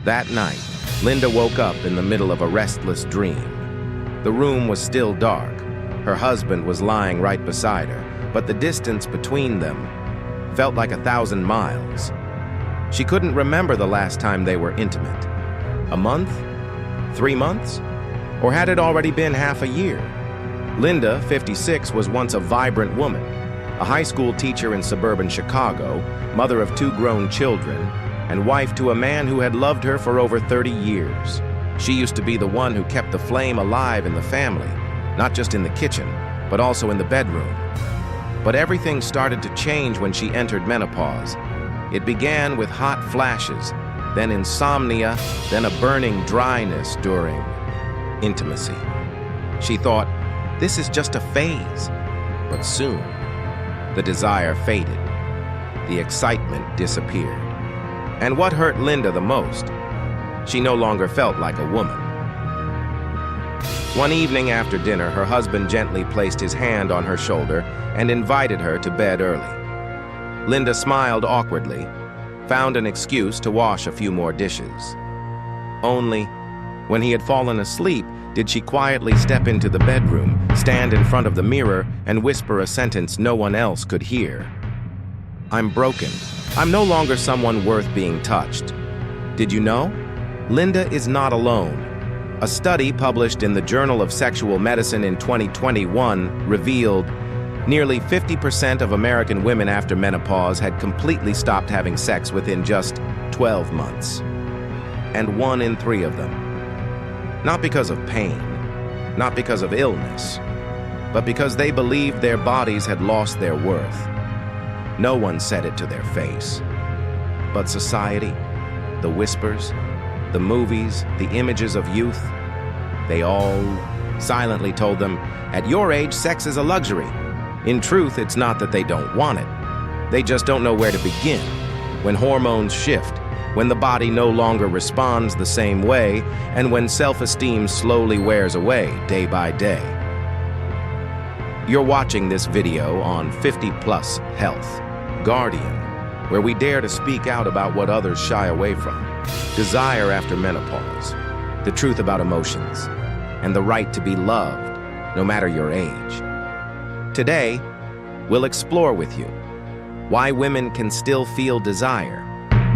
That night, Linda woke up in the middle of a restless dream. The room was still dark. Her husband was lying right beside her, but the distance between them felt like 1,000 miles. She couldn't remember the last time they were intimate. A month? 3 months? Or had it already been half a year? Linda, 56, was once a vibrant woman, a high school teacher in suburban Chicago, mother of 2 grown children, and wife to a man who had loved her for over 30 years. She used to be the one who kept the flame alive in the family, not just in the kitchen, but also in the bedroom. But everything started to change when she entered menopause. It began with hot flashes, then insomnia, then a burning dryness during intimacy. She thought, this is just a phase. But soon, the desire faded. The excitement disappeared. And what hurt Linda the most? She no longer felt like a woman. One evening after dinner, her husband gently placed his hand on her shoulder and invited her to bed early. Linda smiled awkwardly, found an excuse to wash a few more dishes. Only, when he had fallen asleep, did she quietly step into the bedroom, stand in front of the mirror, and whisper a sentence no one else could hear. I'm broken. I'm no longer someone worth being touched. Did you know? Linda is not alone. A study published in the Journal of Sexual Medicine in 2021 revealed nearly 50% of American women after menopause had completely stopped having sex within just 12 months. And 1 in 3 of them. Not because of pain, not because of illness, but because they believed their bodies had lost their worth. No one said it to their face. But society, the whispers, the movies, the images of youth, they all silently told them, at your age, sex is a luxury. In truth, it's not that they don't want it. They just don't know where to begin. When hormones shift, when the body no longer responds the same way, and when self-esteem slowly wears away day by day. You're watching this video on 50 Plus Health, Guardian, where we dare to speak out about what others shy away from. Desire after menopause, the truth about emotions, and the right to be loved, no matter your age. Today, we'll explore with you why women can still feel desire,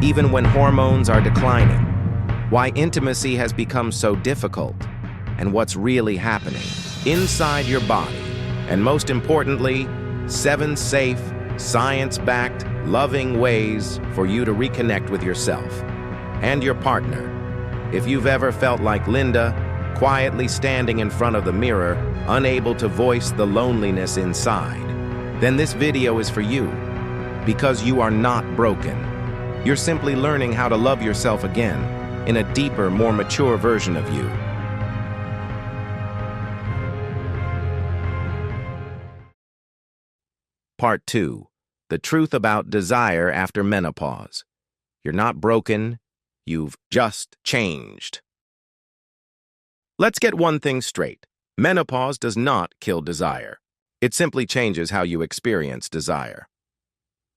even when hormones are declining, why intimacy has become so difficult, and what's really happening inside your body, and most importantly, 7 safe, science-backed, loving ways for you to reconnect with yourself and your partner. If you've ever felt like Linda, quietly standing in front of the mirror, unable to voice the loneliness inside, then this video is for you, because you are not broken. You're simply learning how to love yourself again, in a deeper, more mature version of you. Part 2. The truth about desire after menopause. You're not broken, you've just changed. Let's get one thing straight. Menopause does not kill desire. It simply changes how you experience desire.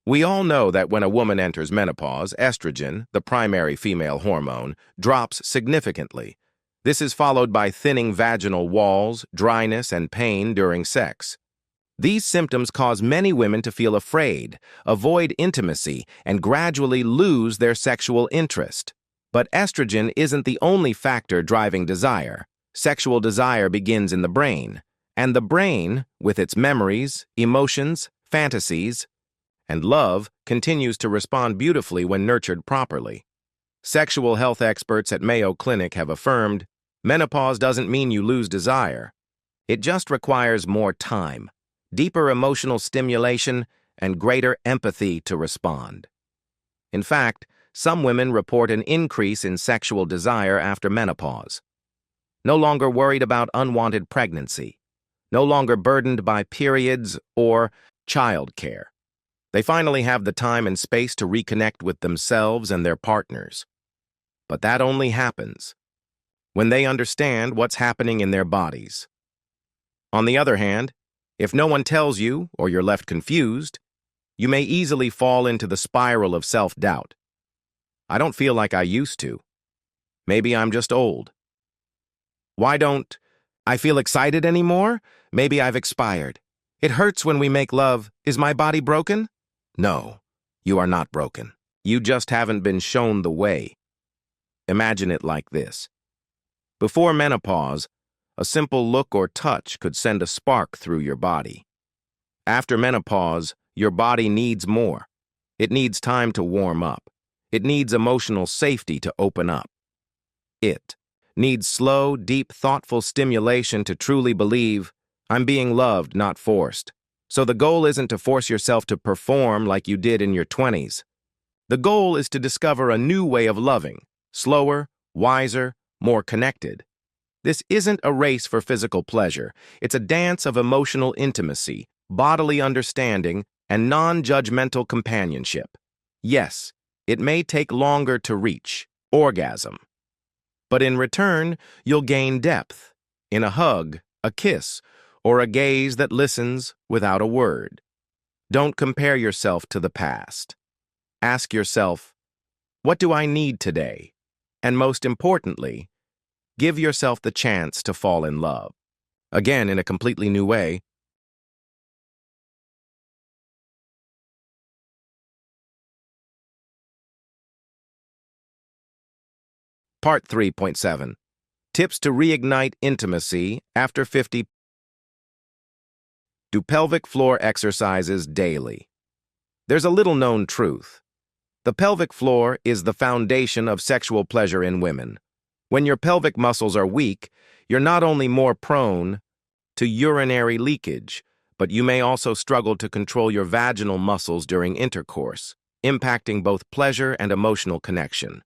We all know that when a woman enters menopause, estrogen, the primary female hormone, drops significantly. This is followed by thinning vaginal walls, dryness, and pain during sex. These symptoms cause many women to feel afraid, avoid intimacy, and gradually lose their sexual interest. But estrogen isn't the only factor driving desire. Sexual desire begins in the brain, and the brain, with its memories, emotions, fantasies, and love, continues to respond beautifully when nurtured properly. Sexual health experts at Mayo Clinic have affirmed, menopause doesn't mean you lose desire. It just requires more time, deeper emotional stimulation, and greater empathy to respond. In fact, some women report an increase in sexual desire after menopause. No longer worried about unwanted pregnancy, no longer burdened by periods or childcare. They finally have the time and space to reconnect with themselves and their partners. But that only happens when they understand what's happening in their bodies. On the other hand, if no one tells you or you're left confused, you may easily fall into the spiral of self-doubt. I don't feel like I used to. Maybe I'm just old. Why don't I feel excited anymore? Maybe I've expired. It hurts when we make love. Is my body broken? No, you are not broken. You just haven't been shown the way. Imagine it like this. Before menopause, a simple look or touch could send a spark through your body. After menopause, your body needs more. It needs time to warm up. It needs emotional safety to open up. It needs slow, deep, thoughtful stimulation to truly believe, I'm being loved, not forced. So the goal isn't to force yourself to perform like you did in your 20s. The goal is to discover a new way of loving, slower, wiser, more connected. This isn't a race for physical pleasure. It's a dance of emotional intimacy, bodily understanding, and non-judgmental companionship. Yes, it may take longer to reach orgasm. But in return, you'll gain depth in a hug, a kiss, or a gaze that listens without a word. Don't compare yourself to the past. Ask yourself, what do I need today? And most importantly, give yourself the chance to fall in love. Again, in a completely new way. Part 3.7. Tips to reignite intimacy after 50. Do pelvic floor exercises daily. There's a little-known truth. The pelvic floor is the foundation of sexual pleasure in women. When your pelvic muscles are weak, you're not only more prone to urinary leakage, but you may also struggle to control your vaginal muscles during intercourse, impacting both pleasure and emotional connection.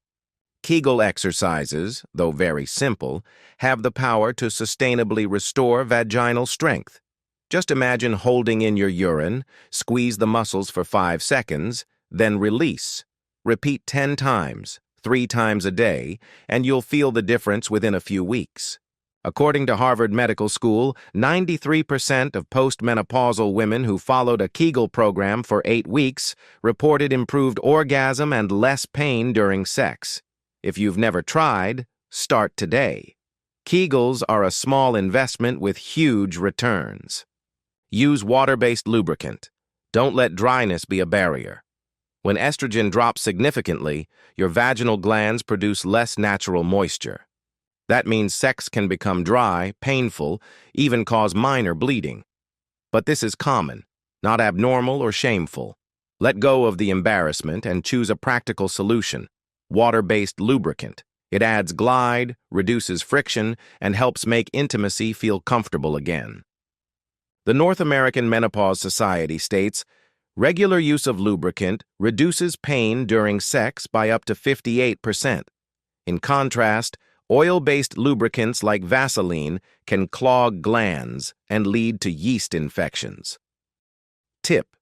Kegel exercises, though very simple, have the power to sustainably restore vaginal strength. Just imagine holding in your urine, squeeze the muscles for 5 seconds, then release. Repeat 10 times, 3 times a day, and you'll feel the difference within a few weeks. According to Harvard Medical School, 93% of postmenopausal women who followed a Kegel program for 8 weeks reported improved orgasm and less pain during sex. If you've never tried, start today. Kegels are a small investment with huge returns. Use water-based lubricant. Don't let dryness be a barrier. When estrogen drops significantly, your vaginal glands produce less natural moisture. That means sex can become dry, painful, even cause minor bleeding. But this is common, not abnormal or shameful. Let go of the embarrassment and choose a practical solution. Water-based lubricant. It adds glide, reduces friction, and helps make intimacy feel comfortable again. The North American Menopause Society states, regular use of lubricant reduces pain during sex by up to 58%. In contrast, oil-based lubricants like Vaseline can clog glands and lead to yeast infections. Tip: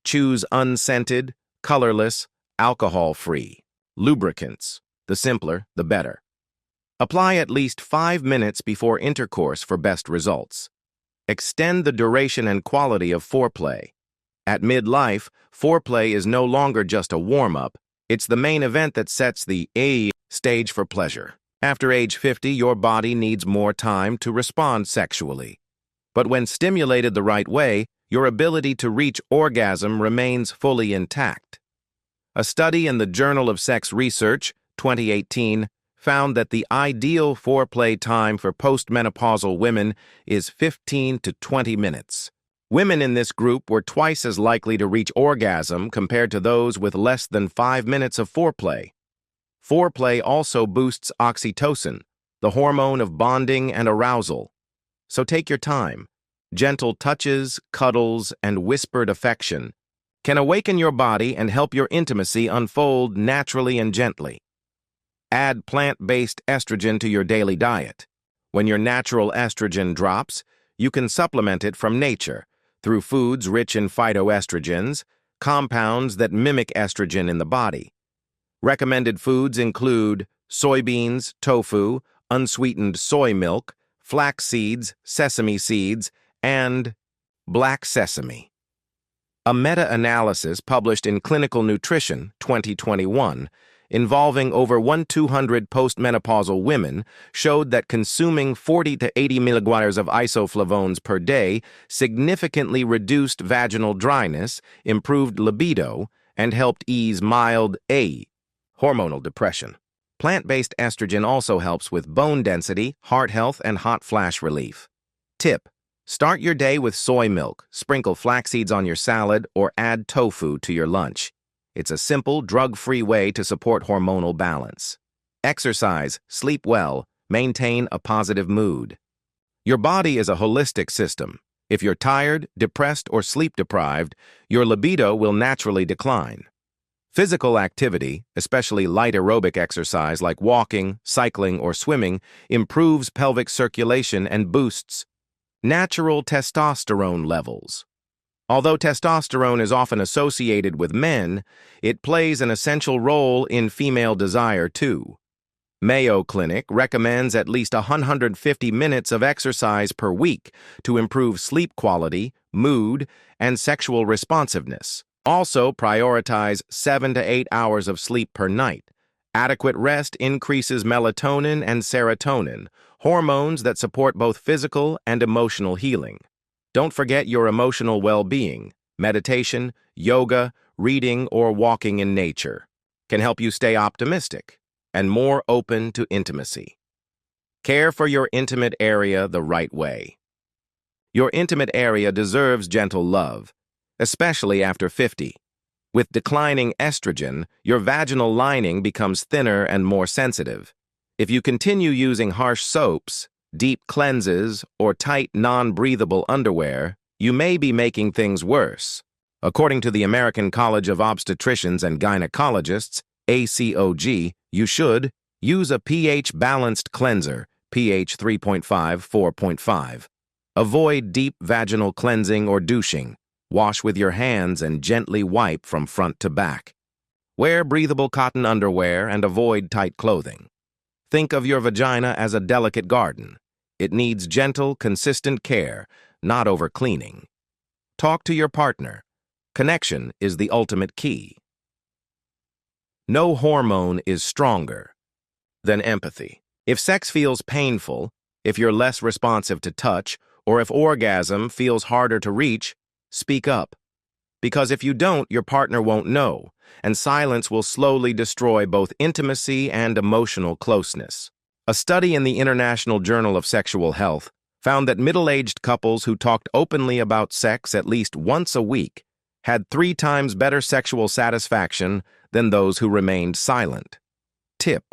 choose unscented, colorless, alcohol-free lubricants. The simpler, the better. Apply at least 5 minutes before intercourse for best results. Extend the duration and quality of foreplay. At midlife, foreplay is no longer just a warm-up. It's the main event that sets the A stage for pleasure. After age 50, your body needs more time to respond sexually. But when stimulated the right way, your ability to reach orgasm remains fully intact. A study in the Journal of Sex Research, 2018, found that the ideal foreplay time for postmenopausal women is 15 to 20 minutes. Women in this group were twice as likely to reach orgasm compared to those with less than 5 minutes of foreplay. Foreplay also boosts oxytocin, the hormone of bonding and arousal. So take your time. Gentle touches, cuddles, and whispered affection can awaken your body and help your intimacy unfold naturally and gently. Add plant-based estrogen to your daily diet. When your natural estrogen drops, you can supplement it from nature through foods rich in phytoestrogens, compounds that mimic estrogen in the body. Recommended foods include soybeans, tofu, unsweetened soy milk, flax seeds, sesame seeds, and black sesame. A meta-analysis published in Clinical Nutrition, 2021, involving over 1,200 postmenopausal women, showed that consuming 40 to 80 milligrams of isoflavones per day significantly reduced vaginal dryness, improved libido, and helped ease mild hormonal depression. Plant-based estrogen also helps with bone density, heart health, and hot flash relief. Tip: start your day with soy milk, sprinkle flax seeds on your salad, or add tofu to your lunch. It's a simple, drug-free way to support hormonal balance. Exercise, sleep well, maintain a positive mood. Your body is a holistic system. If you're tired, depressed, or sleep-deprived, your libido will naturally decline. Physical activity, especially light aerobic exercise like walking, cycling, or swimming, improves pelvic circulation and boosts natural testosterone levels. Although testosterone is often associated with men, it plays an essential role in female desire too. Mayo Clinic recommends at least 150 minutes of exercise per week to improve sleep quality, mood, and sexual responsiveness. Also, prioritize 7 to 8 hours of sleep per night. Adequate rest increases melatonin and serotonin, hormones that support both physical and emotional healing. Don't forget your emotional well-being. Meditation, yoga, reading, or walking in nature can help you stay optimistic and more open to intimacy. Care for your intimate area the right way. Your intimate area deserves gentle love, especially after 50. With declining estrogen, your vaginal lining becomes thinner and more sensitive. If you continue using harsh soaps, deep cleanses, or tight, non-breathable underwear, you may be making things worse. According to the American College of Obstetricians and Gynecologists, ACOG, you should use a pH-balanced cleanser, pH 3.5-4.5. Avoid deep vaginal cleansing or douching. Wash with your hands and gently wipe from front to back. Wear breathable cotton underwear and avoid tight clothing. Think of your vagina as a delicate garden. It needs gentle, consistent care, not over-cleaning. Talk to your partner. Connection is the ultimate key. No hormone is stronger than empathy. If sex feels painful, if you're less responsive to touch, or if orgasm feels harder to reach, speak up. Because if you don't, your partner won't know, and silence will slowly destroy both intimacy and emotional closeness. A study in the International Journal of Sexual Health found that middle-aged couples who talked openly about sex at least once a week had 3 times better sexual satisfaction than those who remained silent. Tip: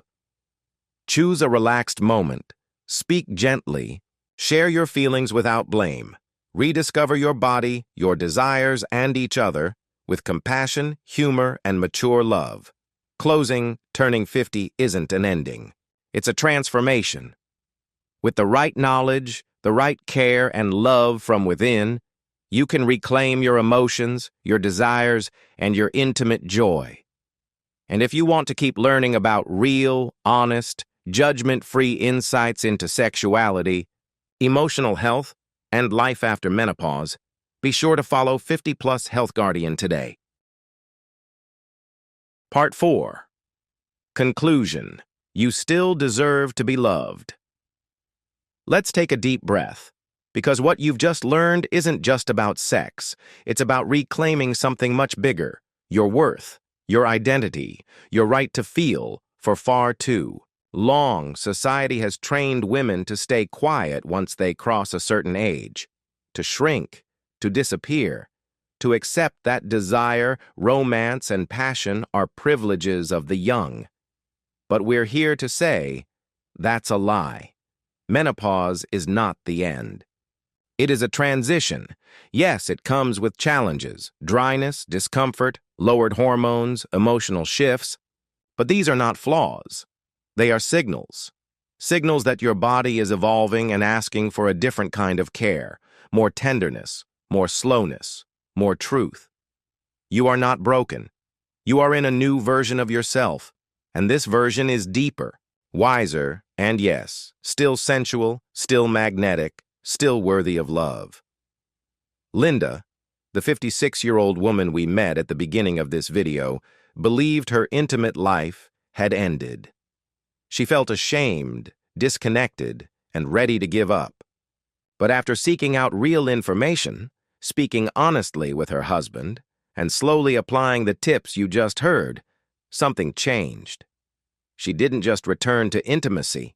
choose a relaxed moment. Speak gently. Share your feelings without blame. Rediscover your body, your desires, and each other with compassion, humor, and mature love. Closing, turning 50 isn't an ending. It's a transformation. With the right knowledge, the right care, and love from within, you can reclaim your emotions, your desires, and your intimate joy. And if you want to keep learning about real, honest, judgment-free insights into sexuality, emotional health, and life after menopause, be sure to follow 50 Plus Health Guardian today. Part 4. Conclusion. You still deserve to be loved. Let's take a deep breath, because what you've just learned isn't just about sex. It's about reclaiming something much bigger: your worth, your identity, your right to feel. For far too long, society has trained women to stay quiet once they cross a certain age, to shrink, to disappear, to accept that desire, romance, and passion are privileges of the young. But we're here to say, that's a lie. Menopause is not the end. It is a transition. Yes, it comes with challenges: dryness, discomfort, lowered hormones, emotional shifts. But these are not flaws. They are signals. Signals that your body is evolving and asking for a different kind of care, more tenderness, more slowness, more truth. You are not broken. You are in a new version of yourself, and this version is deeper, wiser, and yes, still sensual, still magnetic, still worthy of love. Linda, the 56-year-old woman we met at the beginning of this video, believed her intimate life had ended. She felt ashamed, disconnected, and ready to give up. But after seeking out real information, speaking honestly with her husband, and slowly applying the tips you just heard, something changed. She didn't just return to intimacy.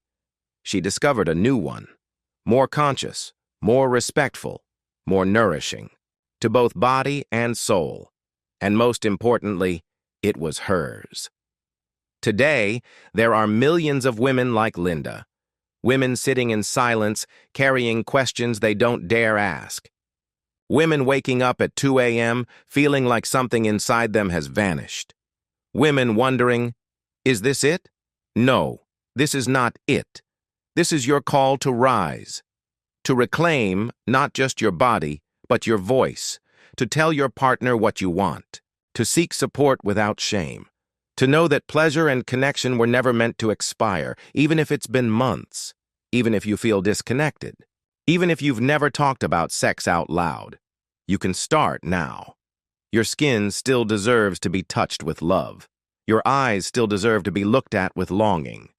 She discovered a new one, more conscious, more respectful, more nourishing, to both body and soul. And most importantly, it was hers. Today, there are millions of women like Linda, women sitting in silence, carrying questions they don't dare ask. Women waking up at 2 a.m. feeling like something inside them has vanished. Women wondering, is this it? No, this is not it. This is your call to rise, to reclaim not just your body, but your voice, to tell your partner what you want, to seek support without shame, to know that pleasure and connection were never meant to expire, even if it's been months, even if you feel disconnected, even if you've never talked about sex out loud. You can start now. Your skin still deserves to be touched with love. Your eyes still deserve to be looked at with longing.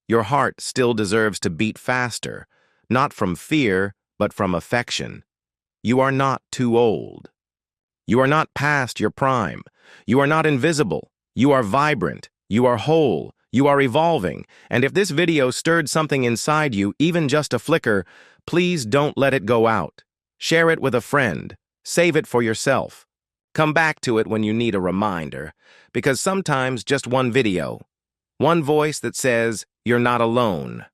Your heart still deserves to beat faster, not from fear, but from affection. You are not too old. You are not past your prime. You are not invisible. You are vibrant. You are whole. You are evolving. And if this video stirred something inside you, even just a flicker, please don't let it go out. Share it with a friend. Save it for yourself. Come back to it when you need a reminder, because sometimes just one video, one voice that says you're not alone,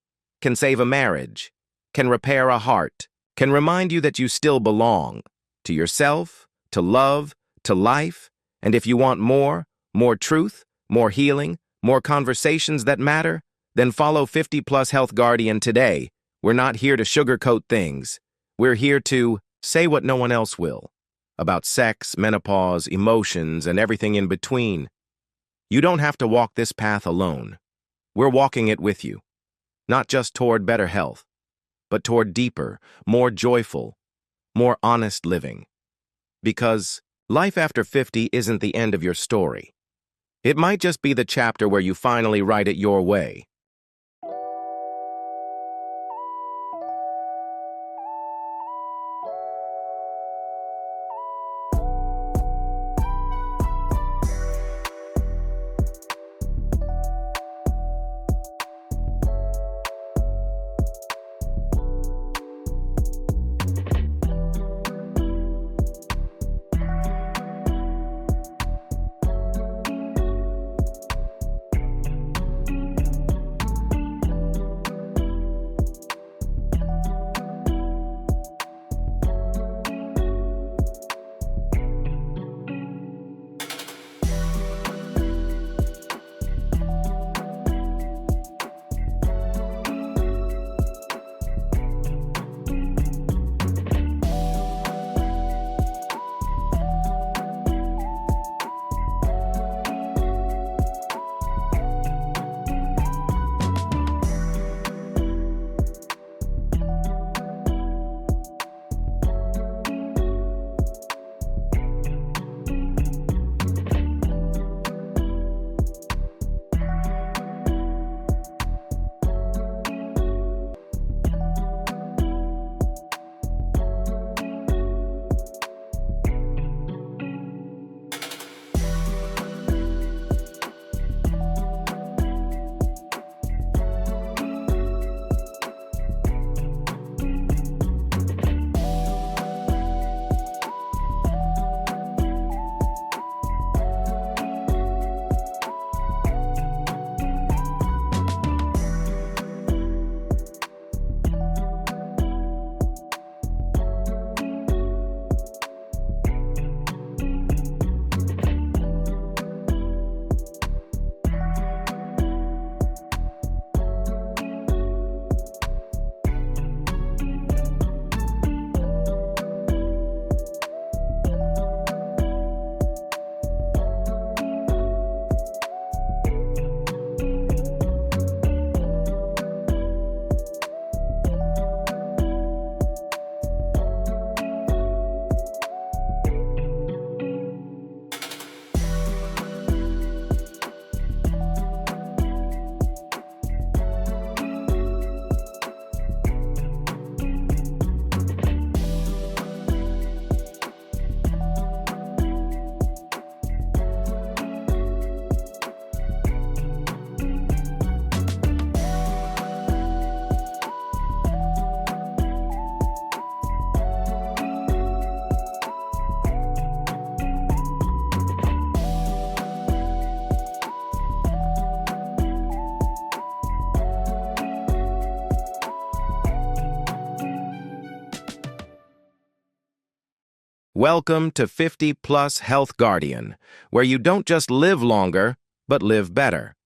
can save a marriage, can repair a heart, can remind you that you still belong to yourself, to love, to life. And if you want more truth, more healing, more conversations that matter, then follow 50 Plus Health Guardian today. We're not here to sugarcoat things. We're here to say what no one else will, about sex, menopause, emotions, and everything in between. You don't have to walk this path alone. We're walking it with you, not just toward better health, but toward deeper, more joyful, more honest living. Because life after 50 isn't the end of your story. It might just be the chapter where you finally write it your way. Welcome to 50 Plus Health Guardian, where you don't just live longer, but live better.